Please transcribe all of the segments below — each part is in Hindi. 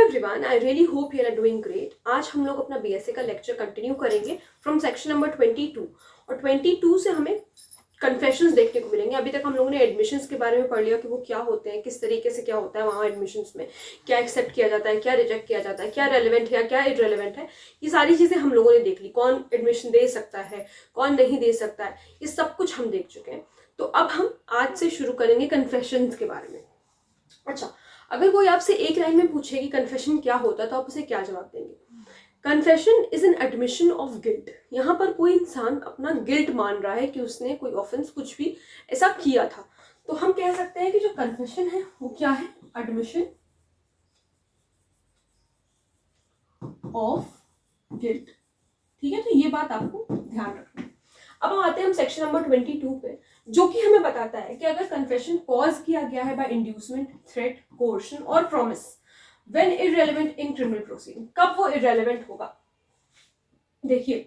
Everyone, I really hope you are doing great. आज हम लोग अपना बीएसए का लेक्चर कंटिन्यू करेंगे फ्रॉम सेक्शन नंबर 22 और 22 से हमें कन्फेशंस देखने को मिलेंगे। अभी तक हम लोगों ने एडमिशन्स के बारे में पढ़ लिया कि वो क्या होते हैं, किस तरीके से क्या होता है वहाँ एडमिशन्स में, क्या एक्सेप्ट किया जाता है, क्या रिजेक्ट किया जाता है, क्या रेलिवेंट है या क्या इररेलेवेंट है। ये सारी चीज़ें हम लोगों ने देख ली, कौन एडमिशन दे सकता है, कौन नहीं दे सकता है, ये सब कुछ हम देख चुके हैं। तो अब हम आज से शुरू करेंगे कन्फेशंस के बारे में। अच्छा, अगर कोई आपसे एक लाइन में पूछे कि कन्फेशन क्या होता है तो आप उसे क्या जवाब देंगे? Confession is an admission of guilt. यहाँ पर कोई इंसान अपना गिल्ट मान रहा है कि उसने कोई ऑफेंस कुछ भी ऐसा किया था, तो हम कह सकते हैं कि जो कन्फेशन है वो क्या है? Admission of guilt. ठीक है, तो ये बात आपको ध्यान रखना है। अब हम आते हैं सेक्शन नंबर 22 पे, जो कि हमें बताता है कि अगर कन्फेशन कॉज किया गया है बाय इंड्यूसमेंट, थ्रेट, कोर्शन और promise when irrelevant in criminal proceeding, कब वो इररेलेवेंट होगा? देखिए,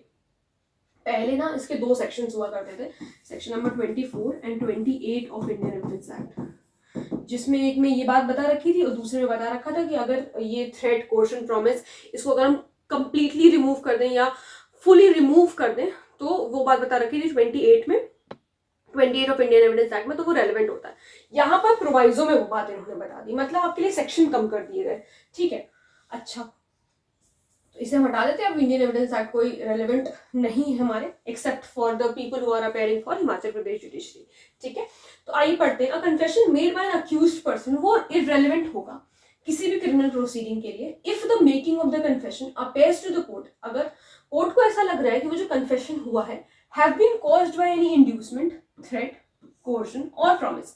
पहले ना इसके दो सेक्शंस हुआ करते थे, section number 24 and 28 of Indian evidence act, जिसमें एक में ये बात बता रखी थी और दूसरे में बता रखा था कि अगर ये थ्रेट, कोर्शन, प्रॉमिस इसको अगर हम कंप्लीटली रिमूव कर दें या फुली रिमूव कर दें तो वो बात बता रखी थी 28 में, 28 ऑफ इंडियन एविडेंस एक्ट में, तो वो रेलेवेंट होता है। यहाँ पर प्रोवाइजो में वो बात इन्होंने बता दी, मतलब आपके लिए सेक्शन कम कर दिए गए। ठीक है, अच्छा तो इसे हम हटा देते हैं। अब इंडियन एविडेंस एक्ट कोई रेलेवेंट नहीं है हमारे, except for the people who are appearing for Himachal Pradesh judiciary. ठीक है, तो आइए पढ़ते हैं। A confession made by an accused person, वो इररेलेवेंट होगा किसी भी क्रिमिनल प्रोसीडिंग के लिए if the making of the confession appears to the court, अगर कोर्ट को ऐसा लग रहा है कि वो जो कन्फेशन हुआ है have been caused by any inducement, threat, coercion और प्रॉमिस।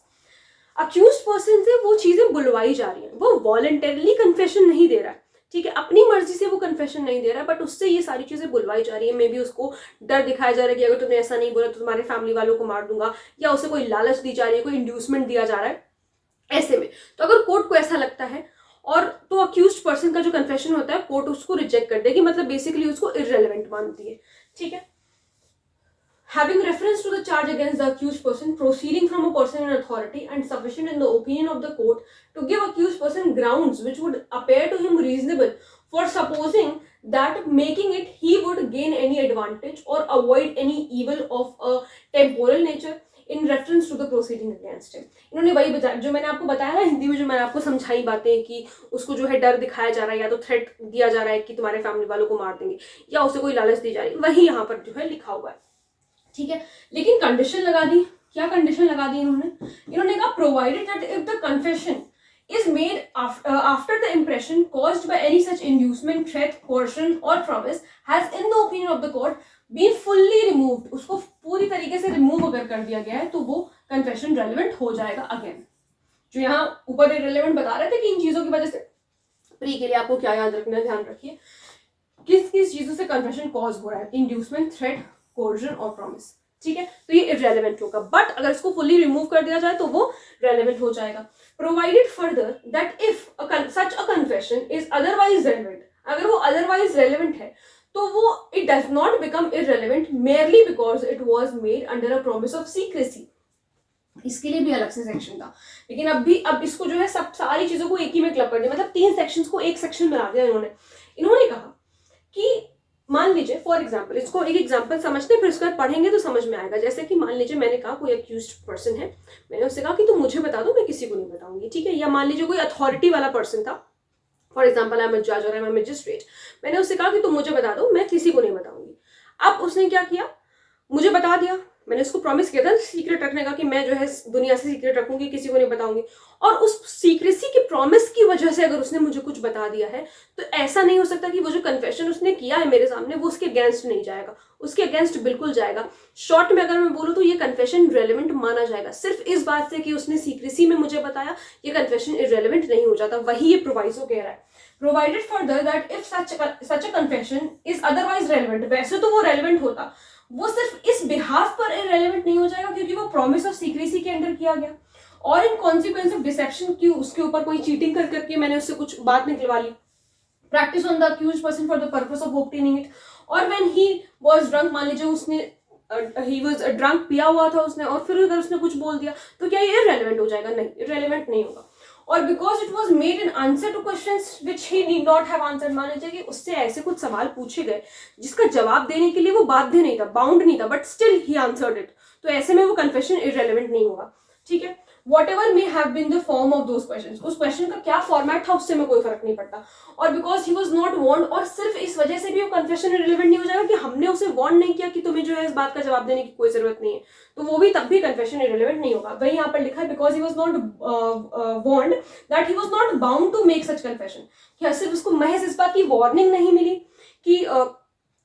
अक्यूज्ड पर्सन से वो चीजें बुलवाई जा रही हैं, वो वॉलंटरली कन्फेशन नहीं दे रहा है, ठीक है, अपनी मर्जी से वो कन्फेशन नहीं दे रहा है, बट उससे ये सारी चीजें बुलवाई जा रही है। मे बी उसको डर दिखाया जा रहा है कि अगर तुमने ऐसा नहीं बोला तो तुम्हारे फैमिली वालों को मार दूंगा, या उसे कोई लालच दी जा रही है, कोई इंड्यूसमेंट दिया जा रहा है। ऐसे में तो अगर कोर्ट को ऐसा लगता है और तो अक्यूज्ड पर्सन का जो कन्फेशन होता है कोर्ट उसको रिजेक्ट कर देगी, मतलब बेसिकली उसको इररेलेवेंट मानती है। ठीक है, having reference to the charge against the accused person proceeding from a person in authority and sufficient in the opinion of the court to give accused person grounds which would appear to him reasonable for supposing that making it he would gain any advantage or avoid any evil of a temporal nature in reference to the proceeding against him। इन्होंने वही जो मैंने आपको बताया ना हिंदी में, जो मैंने आपको समझाई बातें कि उसको जो है डर दिखाया जा रहा है या तो थ्रेट दिया जा रहा है कि तुम्हारे फैमिली वालों को मार देंगे, या उसे कोई लालच दी जा रही है, वही यहाँ पर जो है लिखा हुआ है। ठीक है, लेकिन कंडीशन लगा दी। क्या कंडीशन लगा दी इन्होंने कहा provided that if the confession is made after the impression caused by any such inducement, threat, coercion or promise has in the opinion of the court been fully removed, उसको पूरी तरीके से रिमूव अगर कर दिया गया है तो वो कन्फेशन रेलेवेंट हो जाएगा। अगेन जो यहाँ ऊपर इररेलेवेंट बता रहे थे कि इन चीजों की वजह से, प्री के लिए आपको क्या याद रखना है, ध्यान रखिए किस किस चीजों से कन्फेशन कॉज हो रहा है, इंड्यूसमेंट, थ्रेट, कोर्जन और प्रॉमिस। ठीक है, तो ये इररेलेवेंट होगा, बट अगर इसको फुली रिमूव कर दिया जाए तो वो रेलेवेंट हो जाएगा। Provided further that if such a confession is otherwise relevant, अगर वो अदरवाइज रेलेवेंट है तो वो it does not become irrelevant merely because it was made under a promise of secrecy. इसके लिए भी अलग से सेक्शन था, लेकिन अब इसको जो है सब सारी चीजों को एक ही में क्लब कर दिया, मतलब 3 सेक्शंस को एक सेक्शन बना दिया इन्होंने कहा कि मान लीजिए फॉर एग्जाम्पल, इसको एक एग्जाम्पल समझते हैं फिर उसके बाद पढ़ेंगे तो समझ में आएगा। जैसे कि मान लीजिए मैंने कहा कोई अक्यूज्ड पर्सन है, मैंने उससे कहा कि तुम मुझे बता दो, मैं किसी को नहीं बताऊंगी। ठीक है, या मान लीजिए कोई अथॉरिटी वाला पर्सन था, for example I am a जज और आई एम अ मैजिस्ट्रेट, मैंने उससे कहा कि तुम मुझे बता दो, मैं किसी को नहीं बताऊंगी। अब उसने क्या किया, मुझे बता दिया, मैंने उसको प्रॉमिस किया था सीक्रेट रखने का कि मैं जो है दुनिया से सीक्रेट रखूंगी, किसी को नहीं बताऊंगी, और उस सीक्रेसी की प्रॉमिस की वजह से अगर उसने मुझे कुछ बता दिया है तो ऐसा नहीं हो सकता कि वो जो कन्फेशन उसने किया है मेरे सामने वो उसके अगेंस्ट नहीं जाएगा, उसके अगेंस्ट बिल्कुल जाएगा। शॉर्ट में अगर मैं बोलूँ तो ये कन्फेशन रेलेवेंट माना जाएगा, सिर्फ इस बात से कि उसने सीक्रेसी में मुझे बताया ये कन्फेशन इररेलेवेंट नहीं हो जाता। वही ये प्रोवाइजो कह रहा है, provided further that if such a confession is otherwise relevant, वैसे तो वो रेलेवेंट होता, वो सिर्फ इस बिहाफ पर इररेलेवेंट नहीं हो जाएगा क्योंकि वो प्रॉमिस ऑफ सीक्रेसी के अंडर किया गया और इन कॉन्सिक्वेंस ऑफ डिसेप्शन की उसके ऊपर कोई चीटिंग कर करके मैंने उससे कुछ बात निकलवा ली, practice on the accused person for the purpose of obtaining it, और व्हेन ही वाज ड्रंक, मान लीजिए उसने ही वाज ड्रंक, पिया हुआ था उसने, और फिर अगर उसने कुछ बोल दिया तो क्या ये इररेलेवेंट हो जाएगा? नहीं, इररेलेवेंट नहीं होगा। और because it was made in answer two questions which he need not have answer, मान लीजिए कि उससे ऐसे कुछ सवाल पूछे गए जिसका जवाब देने के लिए वो बाध्य नहीं था, बाउंड नहीं था, but still he answered it, तो ऐसे में वो कन्फेशन इररेलेवेंट नहीं होगा, ठीक है। whatever may have been the form of those questions, उस क्वेश्चन का क्या फॉर्मेट था उससे हमें कोई फर्क नहीं पड़ता, और because he was not warned, और सिर्फ इस वजह से भी वो कन्फेशन रिलेवेंट नहीं हो जाएगा कि हमने उसे वार्न नहीं किया कि तुम्हें जो है इस बात का जवाब देने की कोई जरूरत नहीं है, तो वो भी तब भी कन्फेशन रिलेवेंट नहीं होगा। वही यहाँ पर लिखा है because he was not warned that he was not bound to make such confession, कि सिर्फ उसको महज इस बात की वार्निंग नहीं मिली कि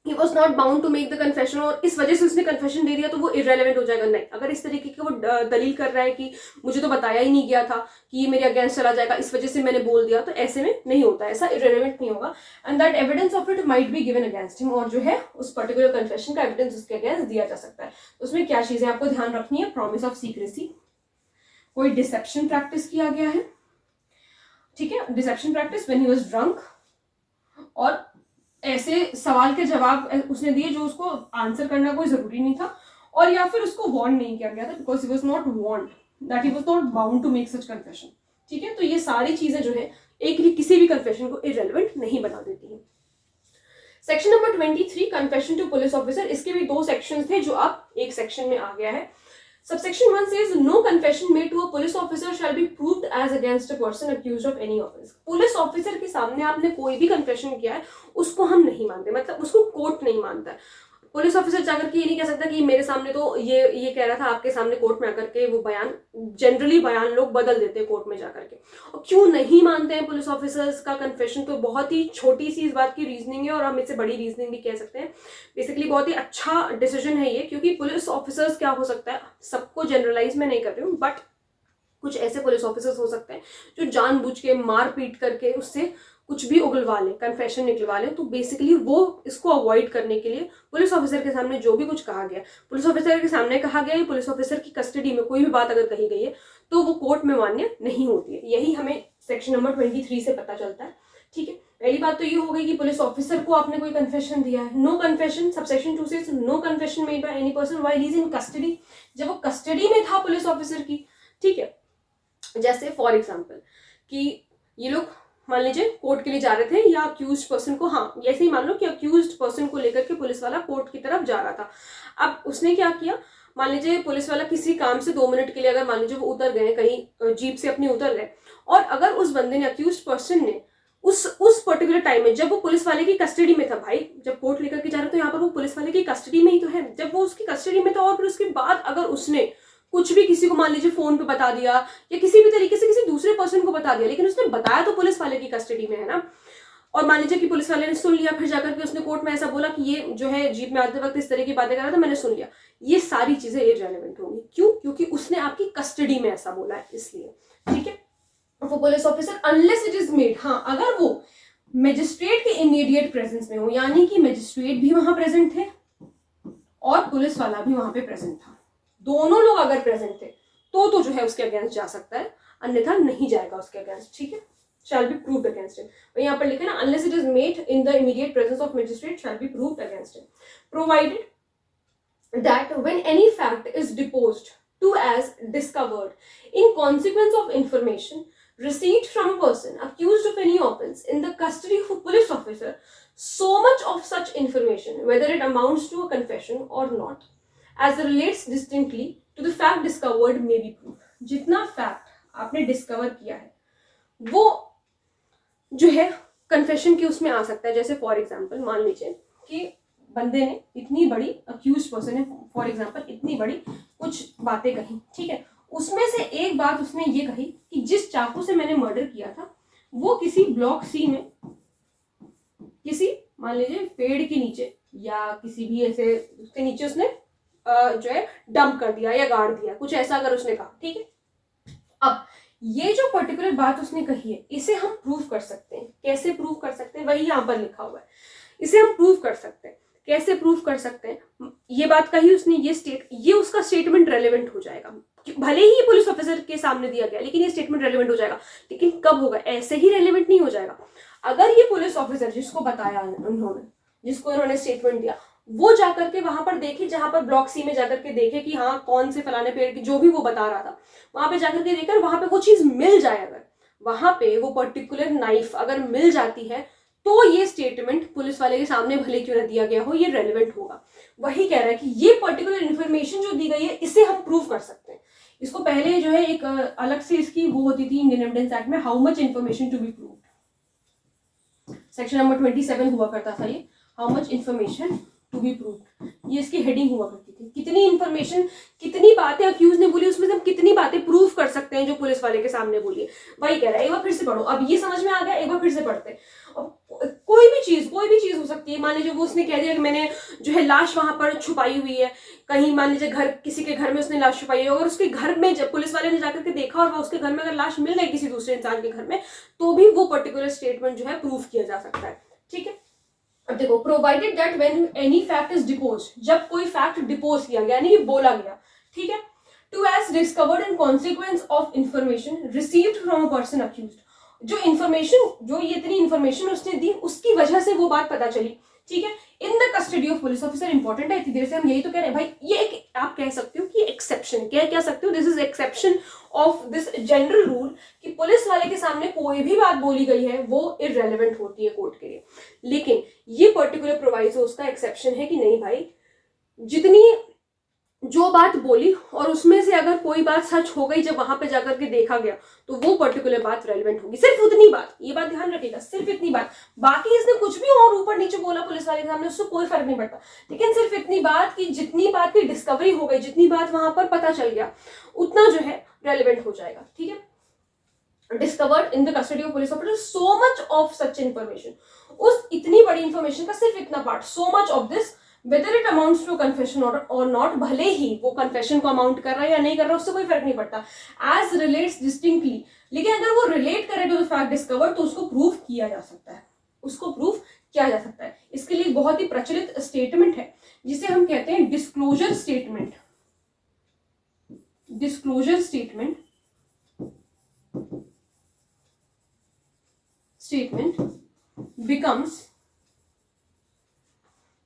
he was not bound to make the confession और इस वजह से उसने confession दे दिया तो वो irrelevant हो जाएगा, नहीं। अगर इस तरीके की वो दलील कर रहा है कि मुझे तो बताया ही नहीं गया था कि ये मेरे अगेंस्ट चला जाएगा, इस वजह से मैंने बोल दिया, तो ऐसे में नहीं होता, ऐसा irrelevant नहीं होगा। and that evidence of it might be given against him, और जो है उस पर्टिकुलर confession का evidence उसके अगेंस्ट दिया जा सकता है। उसमें क्या चीजें आपको ध्यान रखनी है, promise of secrecy, कोई डिसेप्शन प्रैक्टिस किया गया है, ठीक है, deception practice when he was drunk, और ऐसे सवाल के जवाब उसने दिए जो उसको आंसर करना कोई जरूरी नहीं था, और या फिर उसको वार्न नहीं किया गया था because he was not warned that he was not bound to make such confession, ठीक है। तो ये सारी चीजें जो है एक भी किसी भी कन्फेशन को इररेलेवेंट नहीं बना देती है। Section number 23 confession to police officer, इसके भी 2 सेक्शन थे जो अब एक सेक्शन में आ गया है। Subsection 1 says no confession made to a police officer shall be proved as against a person accused of any offense. Police officer के सामने आपने कोई भी कन्फेशन किया है उसको हम नहीं मानते, मतलब उसको कोर्ट नहीं मानता है। पुलिस ऑफिसर जाकर के ये नहीं कह सकता कि मेरे सामने तो ये कह रहा था, आपके सामने कोर्ट में आकर के वो बयान, जनरली बयान लोग बदल देते हैं कोर्ट में जाकर के। और क्यों नहीं मानते हैं पुलिस ऑफिसर्स का कन्फेशन, तो बहुत ही छोटी सी इस बात की रीजनिंग है, और हम इससे बड़ी रीजनिंग भी कह सकते हैं। बेसिकली बहुत ही अच्छा डिसीजन है ये, क्योंकि पुलिस ऑफिसर्स क्या हो सकता है, सबको जनरलाइज में नहीं कर रही हूँ, बट कुछ ऐसे पुलिस ऑफिसर्स हो सकते हैं जो जानबूझ के मार पीट करके उससे कुछ भी उगलवा लें, कन्फेशन निकलवा लें, तो बेसिकली वो इसको अवॉइड करने के लिए पुलिस ऑफिसर के सामने जो भी कुछ कहा गया, पुलिस ऑफिसर के सामने कहा गया, पुलिस ऑफिसर की कस्टडी में कोई भी बात अगर कही गई है तो वो कोर्ट में मान्य नहीं होती है। यही हमें सेक्शन नंबर 23 से पता चलता है, ठीक है। पहली बात तो ये हो गई कि पुलिस ऑफिसर को आपने कोई कन्फेशन दिया है, नो कन्फेशन, सबसेक्शन 2 से no confession made by any person while he is in custody, जब वो कस्टडी में था पुलिस ऑफिसर की, ठीक है। जैसे फॉर एग्जाम्पल कि ये लोग मान लीजिए कोर्ट के लिए जा रहे थे, या अक्यूज्ड पर्सन को, हाँ ऐसे ही मान लो कि अक्यूज्ड पर्सन को लेकर के पुलिस वाला कोर्ट की तरफ जा रहा था। अब उसने क्या किया, मान लीजिए पुलिस वाला किसी काम से 2 मिनट के लिए अगर मान लीजिए वो उतर गए, कहीं जीप से अपनी उतर गए, और अगर उस बंदे ने, अक्यूज्ड पर्सन ने उस पर्टिकुलर टाइम में, जब वो पुलिस वाले की कस्टडी में था, भाई जब कोर्ट लेकर के जा रहे तो यहाँ पर वो पुलिस वाले की कस्टडी में ही तो है, जब वो उसकी कस्टडी में था, और फिर उसके बाद अगर उसने कुछ भी किसी को मान लीजिए फोन पे बता दिया या किसी भी तरीके से किसी दूसरे पर्सन को बता दिया, लेकिन उसने बताया तो पुलिस वाले की कस्टडी में है ना, और मान लीजिए कि पुलिस वाले ने सुन लिया, फिर जाकर के उसने कोर्ट में ऐसा बोला कि ये जो है जीप में आते वक्त इस तरह की बातें कर रहा था, मैंने सुन लिया, ये सारी चीजें इररेलेवेंट होंगी। क्यों? क्योंकि उसने आपकी कस्टडी में ऐसा बोला है, इसलिए, ठीक है। वो police officer unless it is made, हाँ अगर वो मजिस्ट्रेट के इमीडिएट प्रेजेंस में हो, यानी कि मजिस्ट्रेट भी वहां प्रेजेंट थे और पुलिस वाला भी वहां पे प्रेजेंट था, दोनों लोग अगर प्रेजेंट थे तो जो है उसके अगेंस्ट जा सकता है, अन्यथा नहीं जाएगा उसके अगेंस्ट, ठीक है। shall be proved against him, और यहाँ पर लिखा है ना, unless it is made in the immediate presence of magistrate shall be proved against him, provided that when any fact is deposed to as discovered in consequence of information received from a person accused of any offense in the custody of a police officer, so much of such information, whether it amounts to a confession or not, as relates distinctly to the fact discovered may be proved। जितना फैक्ट आपने डिस्कवर किया है वो जो है कन्फेशन की उसमें आ सकता है। जैसे फॉर एग्जांपल मान लीजिए कि बंदे ने इतनी बड़ी, अक्यूज्ड पर्सन ने फॉर एग्जांपल इतनी बड़ी कुछ बातें कही, ठीक है, उसमें से एक बात उसने ये कही कि जिस चाकू से मैंने मर्डर किया था वो किसी ब्लॉक सी में, किसी मान लीजिए पेड़ के नीचे या किसी भी ऐसे उसके नीचे उसने जो है डंप कर दिया या गाड़ दिया, कुछ ऐसा अगर उसने कहा, ठीक है। अब ये जो पर्टिकुलर बात उसने कही है इसे हम प्रूव कर सकते हैं। कैसे प्रूव कर सकते हैं? वही यहाँ पर लिखा हुआ है, इसे हम प्रूव कर सकते हैं। कैसे प्रूव कर सकते हैं? ये बात कही उसने, ये उसका स्टेटमेंट रेलेवेंट हो जाएगा, भले ही ये पुलिस ऑफिसर के सामने दिया गया लेकिन ये स्टेटमेंट रेलेवेंट हो जाएगा। लेकिन कब होगा? ऐसे ही रेलेवेंट नहीं हो जाएगा। अगर ये पुलिस ऑफिसर जिसको बताया उन्होंने, जिसको उन्होंने स्टेटमेंट दिया, वो जाकर के वहां पर देखे, जहां पर ब्लॉक सी में जाकर के देखे कि हाँ कौन से फलाने पेड़ की, जो भी वो बता रहा था, वहां पे जाकर के देखकर वहां पे वो चीज मिल जाए, अगर वहां पे वो पर्टिकुलर नाइफ अगर मिल जाती है तो ये स्टेटमेंट पुलिस वाले के सामने भले क्यों ना दिया गया हो, ये रेलिवेंट होगा। वही कह रहा है कि ये पर्टिकुलर इन्फॉर्मेशन जो दी गई है इसे हम प्रूव कर सकते हैं। इसको पहले जो है एक अलग से इसकी वो होती थी इंडियन एविडेंस एक्ट में, how much information to be proved, section number 27 हुआ करता था ये, how much information to be proved, ये इसकी हेडिंग हुआ करती थी। कितनी इन्फॉर्मेशन, कितनी बातें अक्यूज ने बोली, उसमें से हम कितनी बातें प्रूव कर सकते हैं जो पुलिस वाले के सामने बोली है। वही कह रहा है, एक बार फिर से पढ़ो, अब ये समझ में आ गया, एक बार फिर से पढ़ते हैं। कोई भी चीज हो सकती है। मान लीजिए वो उसने कह दिया कि मैंने जो है लाश वहां पर छुपाई हुई है कहीं, मान लीजिए घर, किसी के घर में उसने लाश छुपाई है, और उसके घर में जब पुलिस वाले ने जाकर के देखा और उसके घर में अगर लाश मिल गई किसी दूसरे इंसान के घर में, तो भी वो पर्टिकुलर स्टेटमेंट जो है प्रूव किया जा सकता है। ठीक है, अब देखो, provided that when any fact is depots, जब कोई फैक्ट डिपोज किया गया यानी कि बोला गया, ठीक है, to as discovered in consequence of information received from a person accused, जो इन्फॉर्मेशन, जो ये इतनी इन्फॉर्मेशन उसने दी उसकी वजह से वो बात पता चली, ठीक है, in the custody of police officer. Important है, इतनी देर से हम यही तो कह रहे हैं भाई, ये एक आप कह सकते हो कि एक्सेप्शन, क्या सकते हो, this is exception of this general rule कि पुलिस वाले के सामने कोई भी बात बोली गई है वो इररेलेवेंट होती है कोर्ट के लिए। लेकिन ये पर्टिकुलर प्रोवाइजो उसका एक्सेप्शन है कि नहीं भाई, जितनी जो बात बोली और उसमें से अगर कोई बात सच हो गई जब वहां पे जाकर के देखा गया तो वो पर्टिकुलर बात रेलेवेंट होगी, सिर्फ उतनी बात, ये बात ध्यान रखिएगा, सिर्फ इतनी बात। बाकी इसने कुछ भी और ऊपर नीचे बोला पुलिस वाले के सामने, उससे कोई फर्क नहीं पड़ता, लेकिन सिर्फ इतनी बात कि जितनी बात की डिस्कवरी हो गई, जितनी बात वहां पर पता चल गया, उतना जो है रेलिवेंट हो जाएगा। ठीक है, discovered in the custody of police officer so much of such information, उस इतनी बड़ी इंफॉर्मेशन का सिर्फ इतना part, so much of this whether it amounts to confession or not, भले ही वो confession को अमाउंट कर रहा है या नहीं कर रहा है उससे कोई फर्क नहीं पड़ता, as relates distinctly, लेकिन अगर वो रिलेट करे टू द फैक्ट डिस्कवर्ड तो उसको प्रूव किया जा सकता है, उसको प्रूव किया जा सकता है। इसके लिए बहुत ही प्रचलित स्टेटमेंट है जिसे हम कहते हैं disclosure statement. Disclosure statement becomes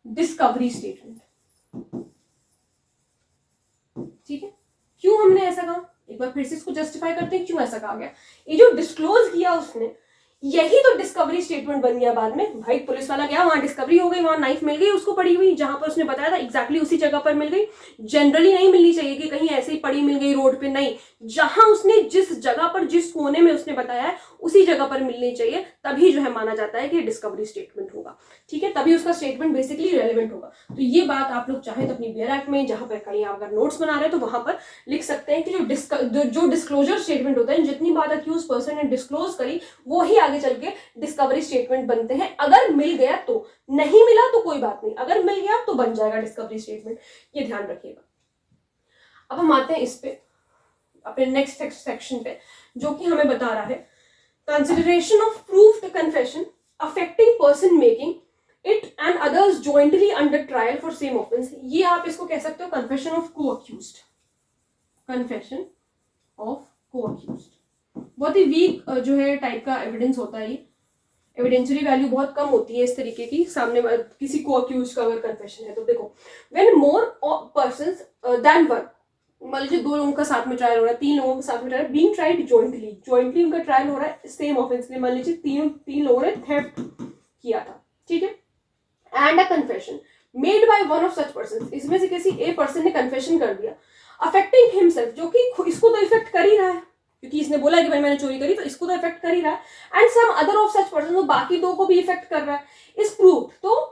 discovery statement. ठीक है, क्यों हमने ऐसा कहा, एक बार फिर से इसको जस्टिफाई करते हैं क्यों ऐसा कहा गया। ये जो डिस्क्लोज किया उसने, यही तो डिस्कवरी स्टेटमेंट बन गया बाद में। भाई पुलिस वाला गया, वहां डिस्कवरी हो गई, वहां नाइफ मिल गई उसको पड़ी हुई, जहां पर उसने बताया था एग्जैक्टली उसी जगह पर मिल गई। जनरली नहीं मिलनी चाहिए कि कहीं ऐसे ही पड़ी मिल गई रोड पे, नहीं, जहां उसने जिस जगह पर, जिस कोने में उसने बताया है उसी जगह पर मिलनी चाहिए, तभी जो है माना जाता है कि डिस्कवरी स्टेटमेंट होगा। ठीक है, तभी उसका स्टेटमेंट बेसिकली रेलिवेंट होगा। तो ये बात आप लोग चाहे तो अपनी बियर एक्ट में, जहां पर कहीं अगर नोट्स बना रहे हैं तो वहां पर लिख सकते हैं कि जो डिस्क्लोजर स्टेटमेंट होता है, जितनी बात अक्यूज पर्सन ने डिस्क्लोज करी वो ही आगे चल के डिस्कवरी स्टेटमेंट बनते हैं। अगर मिल गया तो, नहीं मिला तो कोई बात नहीं, अगर मिल गया तो बन जाएगा डिस्कवरी स्टेटमेंट, ये ध्यान रखिएगा। अब हम आते हैं इस पे, अपने नेक्स्ट सेक्शन पे, जो कि हमें बता रहा है consideration of proved confession affecting person making it and others jointly under trial for same offence. ये आप इसको कह सकते हो कन्फेशन ऑफ को अक्यूज्ड, कन्फेशन ऑफ को अक्यूज्ड। बहुत ही वीक जो है टाइप का एविडेंस होता है, ये एविडेंशियरी वैल्यू बहुत कम होती है इस तरीके की, सामने किसी को अक्यूज का अगर कन्फेशन है तो। देखो, when more persons than one, मान लीजिए 2 लोगों का साथ में ट्रायल हो रहा है, 3 लोगों का साथ में ट्रायल, बीइंग ट्राइड जॉइंटली उनका ट्रायल हो रहा है सेम ऑफेंस के लिए। मान लीजिए 3 लोगों ने थेफ्ट किया था, ठीक है, and a confession made by one of such person, इसमें से किसी ए पर्सन ने कन्फेशन कर दिया अफेक्टिंग हिमसेल्फ, जो कि इसको तो इफेक्ट कर ही रहा है क्योंकि इसने बोला कि भाई मैंने चोरी करी, तो इसको तो इफेक्ट कर ही रहा है, and some other of such person, तो बाकी 2 को भी इफेक्ट कर रहा है, इस प्रूव्ड, तो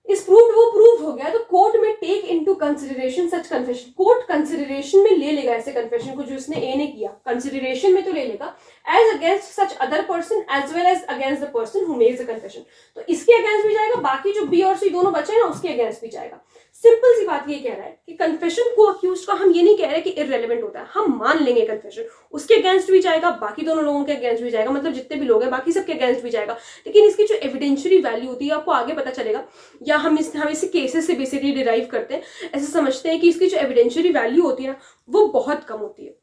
इस प्रूव्ड वो प्रूव हो गया, तो कोर्ट में टेक इनटू कंसिडरेशन सच कन्फेशन, कोर्ट कंसिडरेशन में ले लेगा ऐसे कन्फेशन को जो इसने ए ने किया, कंसिडरेशन में तो ले लेगा, as against such other person as well as against the person who makes the confession, तो इसके अगेंस्ट भी जाएगा, बाकी जो बी और सी दोनों बचे हैं ना उसके अगेंस्ट भी जाएगा। सिंपल सी बात ये कह रहा है कि कन्फेशन को अक्यूज्ड का हम ये नहीं कह रहे कि इररेलेवेंट होता है, हम मान लेंगे कन्फेशन उसके अगेंस्ट भी जाएगा, बाकी दोनों लोगों के अगेंस्ट भी जाएगा, मतलब जितने भी लोग हैं बाकी सबके अगेंस्ट भी जाएगा, लेकिन इसकी जो एविडेंशियरी वैल्यू होती है आपको आगे पता चलेगा, या हम इसे केसेस से बेसिकली डिराइव करते हैं, ऐसे समझते हैं कि इसकी जो एविडेंशियरी वैल्यू होती है वो बहुत कम होती है,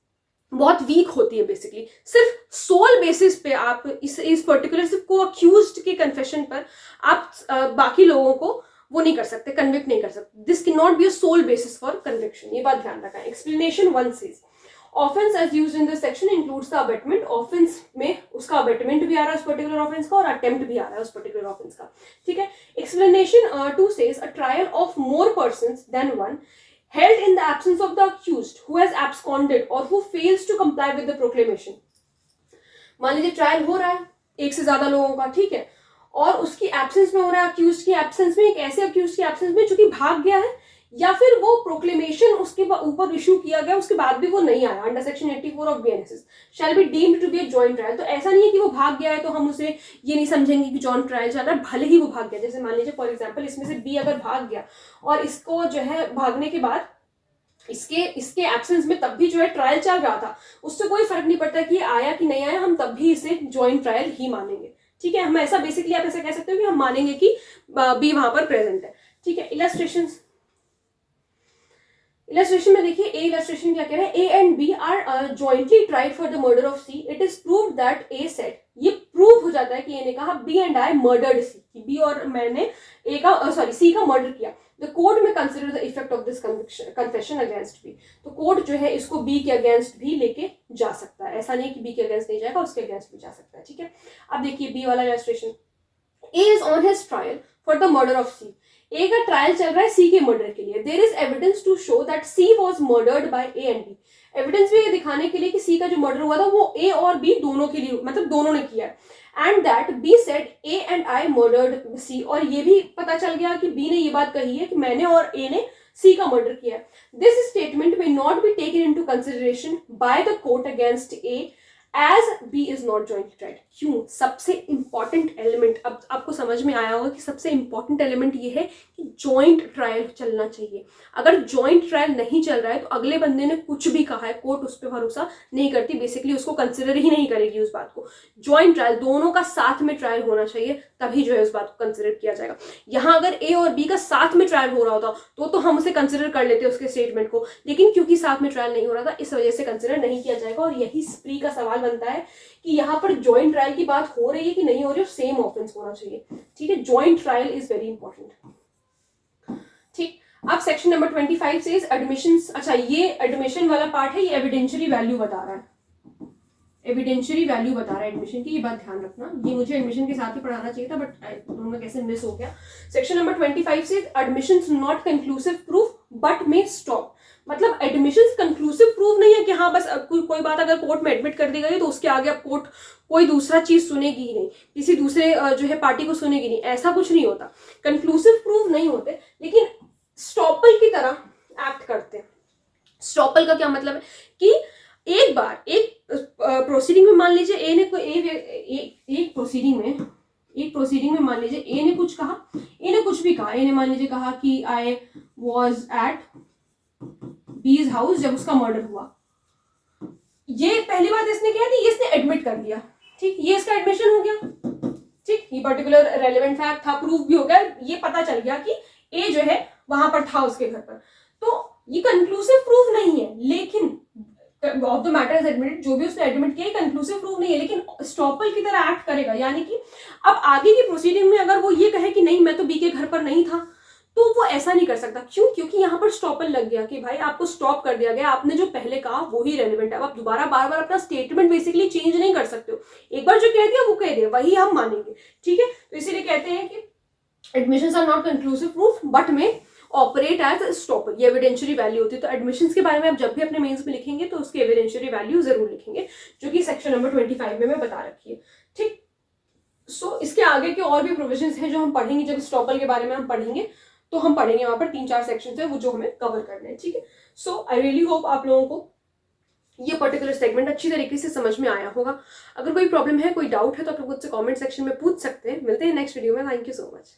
बहुत वीक होती है। बेसिकली सिर्फ सोल बेसिस पे आप इस पर्टिकुलर सिर्फ को अक्यूज्ड के कन्फेशन पर आप बाकी लोगों को वो नहीं कर सकते, कन्विक्ट नहीं कर सकते, this can not be a sole basis for conviction, ये बात ध्यान रखना। Explanation 1 says offence as used in this section includes the abetment, offence में उसका अबेटमेंट भी आ रहा है उस पर्टिकुलर ऑफेंस का और अटेम्प्ट भी आ रहा है उस पर्टिकुलर ऑफेंस का, ठीक है। Explanation 2 says a trial of more persons than one held in the absence of the accused who has absconded or who fails to comply with the proclamation। मान लीजिए ट्रायल हो रहा है एक से ज्यादा लोगों का, ठीक है, और उसकी एब्सेंस में हो रहा है, अक्यूज की एब्सेंस में, एक ऐसे अक्यूज की एब्सेंस में जो कि भाग गया है या फिर वो प्रोक्लेमेशन उसके ऊपर इशू किया गया उसके बाद भी वो नहीं आया, under section 84 of BNSS shall be deemed to be a joint trial. तो ऐसा नहीं है कि वो भाग गया है तो हम उसे ये नहीं समझेंगे कि जॉइंट ट्रायल चल रहा है, भले ही वो भाग गया। जैसे मान लीजिए फॉर एग्जाम्पल इसमें से बी अगर भाग गया और इसको जो है भागने के बाद इसके एब्सेंस में तब भी जो है ट्रायल चल रहा था, उससे कोई फर्क नहीं पड़ता कि आया कि नहीं आया, हम तब भी इसे जॉइंट ट्रायल ही मानेंगे, ठीक है। हम ऐसा बेसिकली आप ऐसा कह सकते हो कि हम मानेंगे कि बी वहां पर प्रेजेंट है, ठीक है। इलस्ट्रेशन में देखिए, ए इलस्ट्रेशन क्या कह रहा है, A and B are jointly tried for the murder of C, it is proved that A said, ये प्रूव हो जाता है कि ए ने कहा B and I murdered C, कि बी और मैंने ए का सी का मर्डर किया। द कोर्ट में consider the effect of this confession against B, तो कोर्ट जो है इसको बी के अगेंस्ट भी लेके जा सकता है, ऐसा नहीं कि बी के अगेंस्ट नहीं जाएगा, उसके अगेंस्ट भी जा सकता है, ठीक है। अब देखिए बी वाला illustration, A is on his trial for the murder of C, A का ट्रायल चल रहा है सी के मर्डर के लिए। There is evidence to show that C was murdered by A and B, evidence भी ये दिखाने के लिए कि सी का जो मर्डर हुआ था वो ए और बी दोनों के लिए, मतलब दोनों ने किया है। And that B said A and I murdered C, और ये भी पता चल गया कि बी ने ये बात कही है कि मैंने और ए ने सी का मर्डर किया है। This statement may not be taken into consideration by the court against A as B is not jointly tried. क्यों? सबसे इंपॉर्टेंट एलिमेंट, अब आपको समझ में आया होगा कि सबसे इंपॉर्टेंट एलिमेंट ये है कि जॉइंट ट्रायल चलना चाहिए। अगर जॉइंट ट्रायल नहीं चल रहा है तो अगले बंदे ने कुछ भी कहा है, कोर्ट उस पर भरोसा नहीं करती, बेसिकली उसको कंसिडर ही नहीं करेगी उस बात को। जॉइंट ट्रायल दोनों का साथ में ट्रायल होना चाहिए, तभी जो है उस बात को कंसिडर किया जाएगा। यहाँ अगर ए और बी का साथ में ट्रायल हो रहा होता तो हम उसे कंसिडर कर लेते उसके स्टेटमेंट को, लेकिन क्योंकि साथ में ट्रायल नहीं हो रहा था इस वजह से कंसिडर नहीं किया जाएगा। और यही स्प्री का सवाल बनता है कि यहाँ पर जॉइंट ट्रायल की बात हो रही है कि नहीं हो रही है, सेम ऑफेंस होना चाहिए, ठीक है। Joint trial is very important, ठीक। अब सेक्शन नंबर 25 से एडमिशंस, अच्छा ये एडमिशन वाला पार्ट है, ये एविडेंशियरी वैल्यू बता रहा है, एविडेंशियरी वैल्यू बता रहा है एडमिशन की, ये बात ध्यान रखना। ये मुझे एडमिशन के साथ ही पढ़ाना चाहिए था बट दोनों कैसे मिस हो गया। सेक्शन नंबर 25 से admissions not conclusive proof but may stop, मतलब एडमिशंस कंक्लूसिव प्रूफ नहीं है कि हाँ बस कोई बात अगर कोर्ट में एडमिट कर दी गई तो उसके आगे अब कोर्ट कोई दूसरा चीज सुनेगी ही नहीं, किसी दूसरे जो है पार्टी को सुनेगी नहीं, ऐसा कुछ नहीं होता। कंक्लूसिव प्रूफ नहीं होते लेकिन स्टॉपल की तरह एक्ट करते हैं। स्टॉपल का क्या मतलब है कि एक बार एक प्रोसीडिंग में मान लीजिए ए ने कोई एक प्रोसीडिंग में मान लीजिए ए ने कुछ कहा, ए ने कुछ भी कहा, ए ने मान लीजिए कहा कि आई वॉज एट बीज हाउस जब उसका मर्डर हुआ, ये पहली बात इसने क्या दी, इसने एडमिट कर दिया, ठीक, ये इसका एडमिशन हो गया, ठीक, ये पर्टिकुलर रेलेवेंट फैक्ट था, प्रूफ भी हो गया, ये पता चल गया कि ए जो है वहां पर था उसके घर पर। तो ये कंक्लूसिव प्रूफ नहीं है, लेकिन of the matter is admitted, जो भी उसने एडमिट किया कंक्लूसिव प्रूफ नहीं है, लेकिन स्टॉपल की तरह एक्ट करेगा। यानी कि अब आगे की प्रोसीडिंग में अगर वो ये कहे कि नहीं मैं तो बी के घर पर नहीं था, तो वो ऐसा नहीं कर सकता। क्यों? क्योंकि यहाँ पर स्टॉपल लग गया कि भाई आपको स्टॉप कर दिया गया, आपने जो पहले कहा वो ही रेलिवेंट है। अब आप दोबारा बार बार अपना स्टेटमेंट बेसिकली चेंज नहीं कर सकते हो, एक बार जो कह दिया वो कह दिया, वही हम मानेंगे, ठीक है। तो इसीलिए कहते हैं कि admissions are not conclusive proof but may operate as estoppel, ये एविडेंशियरी वैल्यू होती है। तो एडमिशंस के बारे में आप जब भी अपने मेंस में लिखेंगे तो उसकी एविडेंशियरी वैल्यू जरूर लिखेंगे, जो कि सेक्शन नंबर 25 में मैं बता रखी है, ठीक। सो इसके आगे के और भी प्रोविजंस हैं जो हम पढ़ेंगे, जब स्टॉपल के बारे में हम पढ़ेंगे तो हम पढ़ेंगे, वहां पर 3-4 सेक्शंस है वो जो हमें कवर करने हैं, ठीक है। सो आई रियली होप आप लोगों को ये पर्टिकुलर सेगमेंट अच्छी तरीके से समझ में आया होगा। अगर कोई प्रॉब्लम है, कोई डाउट है तो आप लोग मुझसे कमेंट सेक्शन में पूछ सकते हैं। मिलते हैं नेक्स्ट वीडियो में। Thank you so much.